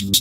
Bonjour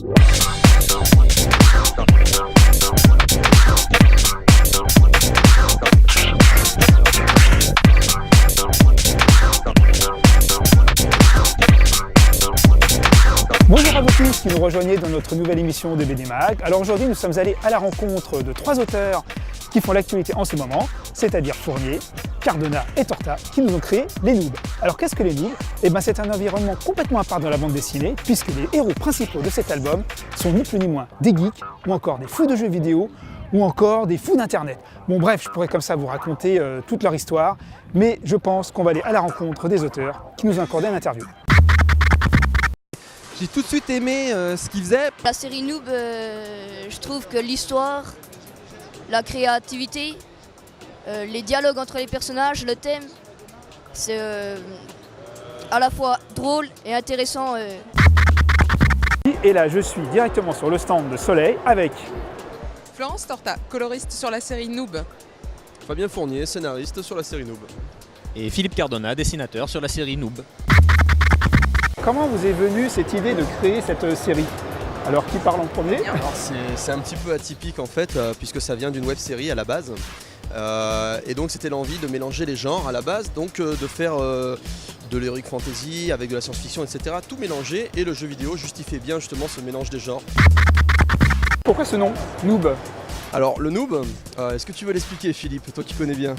à vous tous qui nous rejoignez dans notre nouvelle émission de BD Mag. Alors aujourd'hui nous sommes allés à la rencontre de trois auteurs qui font l'actualité en ce moment, c'est-à-dire Fournier, Cardona et Torta, qui nous ont créé les Noobs. Alors qu'est-ce que les Noobs? Eh bien c'est un environnement complètement à part dans la bande dessinée, puisque les héros principaux de cet album sont ni plus ni moins des geeks, ou encore des fous de jeux vidéo, ou encore des fous d'internet. Bon bref, je pourrais comme ça vous raconter toute leur histoire, mais je pense qu'on va aller à la rencontre des auteurs qui nous ont accordé une interview. J'ai tout de suite aimé ce qu'ils faisaient. La série Noob, je trouve que l'histoire, la créativité, les dialogues entre les personnages, le thème, c'est à la fois drôle et intéressant. Et là, je suis directement sur le stand de Soleil avec Florence Torta, coloriste sur la série Noob. Fabien Fournier, scénariste sur la série Noob. Et Philippe Cardona, dessinateur sur la série Noob. Comment vous est venue cette idée de créer cette série? Alors qui parle en premier? Alors c'est un petit peu atypique en fait, puisque ça vient d'une web série à la base. Et donc c'était l'envie de mélanger les genres à la base, donc de faire de l'heroic fantasy avec de la science-fiction, etc. Tout mélanger, et le jeu vidéo justifiait bien justement ce mélange des genres. Pourquoi ce nom, Noob? Alors le noob, est-ce que tu veux l'expliquer Philippe, toi qui connais bien?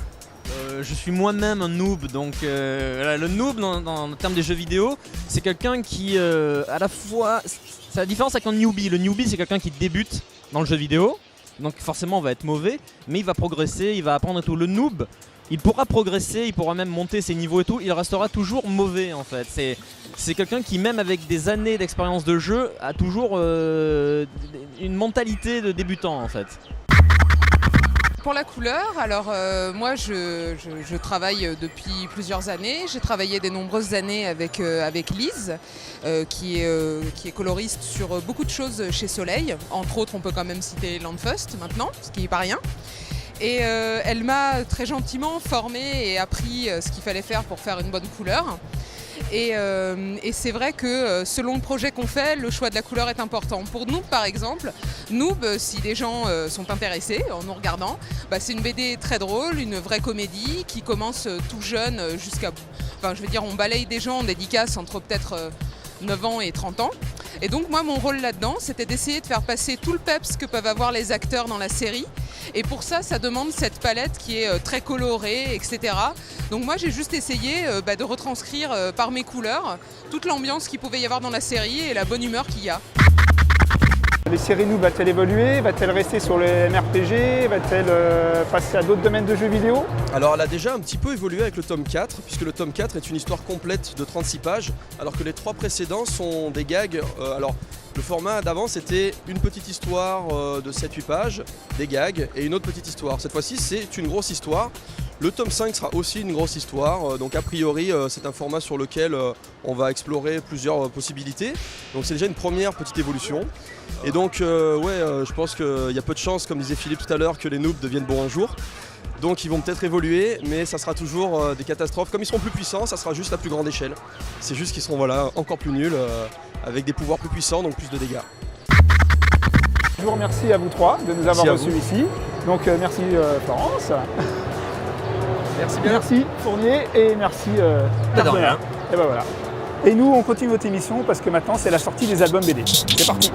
Je suis moi-même un noob, donc voilà, le noob dans le terme des jeux vidéo, c'est quelqu'un qui à la fois, c'est la différence avec un newbie. Le newbie c'est quelqu'un qui débute dans le jeu vidéo, donc forcément va être mauvais, mais il va progresser, il va apprendre et tout. Le noob, il pourra progresser, il pourra même monter ses niveaux et tout, il restera toujours mauvais en fait. C'est quelqu'un qui, même avec des années d'expérience de jeu, a toujours une mentalité de débutant en fait. Pour la couleur, alors moi je travaille depuis plusieurs années. J'ai travaillé des nombreuses années avec Lise, qui est coloriste sur beaucoup de choses chez Soleil. Entre autres, on peut quand même citer Landfust maintenant, ce qui n'est pas rien. Et elle m'a très gentiment formée et appris ce qu'il fallait faire pour faire une bonne couleur. Et c'est vrai que selon le projet qu'on fait, le choix de la couleur est important. Pour Noob par exemple, Noob, si des gens sont intéressés en nous regardant, c'est une BD très drôle, une vraie comédie qui commence tout jeune jusqu'à... Enfin je veux dire, on balaye des gens en dédicace entre peut-être 9 ans et 30 ans. Et donc moi mon rôle là-dedans, c'était d'essayer de faire passer tout le peps que peuvent avoir les acteurs dans la série. Et pour ça, ça demande cette palette qui est très colorée, etc. Donc moi j'ai juste essayé de retranscrire par mes couleurs toute l'ambiance qu'il pouvait y avoir dans la série et la bonne humeur qu'il y a. Les séries Noob, va-t-elle évoluer? Va-t-elle rester sur le MRPG? Va-t-elle passer à d'autres domaines de jeux vidéo? Alors elle a déjà un petit peu évolué avec le tome 4, puisque le tome 4 est une histoire complète de 36 pages, alors que les 3 précédents sont des gags. Alors le format d'avant c'était une petite histoire de 7-8 pages, des gags et une autre petite histoire. Cette fois-ci c'est une grosse histoire. Le tome 5 sera aussi une grosse histoire, donc a priori c'est un format sur lequel on va explorer plusieurs possibilités. Donc c'est déjà une première petite évolution. Et donc je pense qu'il y a peu de chances, comme disait Philippe tout à l'heure, que les noobs deviennent bons un jour. Donc ils vont peut-être évoluer, mais ça sera toujours des catastrophes. Comme ils seront plus puissants, ça sera juste à plus grande échelle. C'est juste qu'ils seront encore plus nuls, avec des pouvoirs plus puissants, donc plus de dégâts. Je vous remercie à vous trois de nous avoir reçus ici. Donc merci Florence. Merci bien. Merci Fournier et merci Cardona. Et ben voilà. Et nous on continue notre émission parce que maintenant c'est la sortie des albums BD. C'est parti.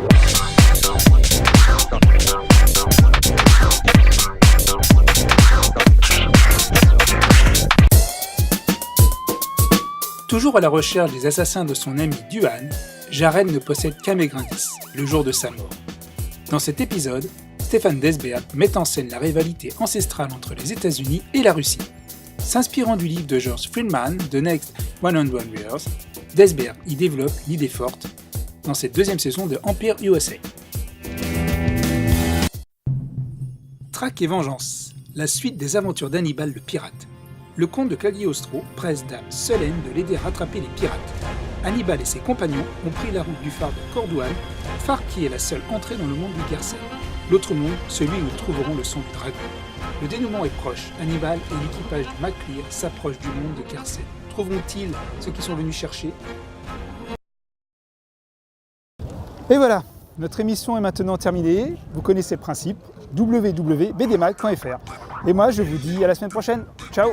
Toujours à la recherche des assassins de son ami Duan, Jaren ne possède qu'Amégrindis, le jour de sa mort. Dans cet épisode, Stéphane Desberg met en scène la rivalité ancestrale entre les États-Unis et la Russie. S'inspirant du livre de George Friedman, The Next 100 Years, Desberg y développe l'idée forte dans cette deuxième saison de Empire USA. Traque et vengeance, la suite des aventures d'Hannibal le pirate. Le comte de Cagliostro presse Dame Solène de l'aider à rattraper les pirates. Hannibal et ses compagnons ont pris la route du phare de Cornouailles, phare qui est la seule entrée dans le monde du Guercel. L'autre monde, celui où ils trouveront le son du dragon. Le dénouement est proche, Hannibal et l'équipage du MacLear s'approchent du monde de Guercel. Trouveront-ils ceux qui sont venus chercher? Et voilà, Notre émission est maintenant terminée. Vous connaissez le principe, www.bdmag.fr. Et moi, je vous dis à la semaine prochaine. Ciao!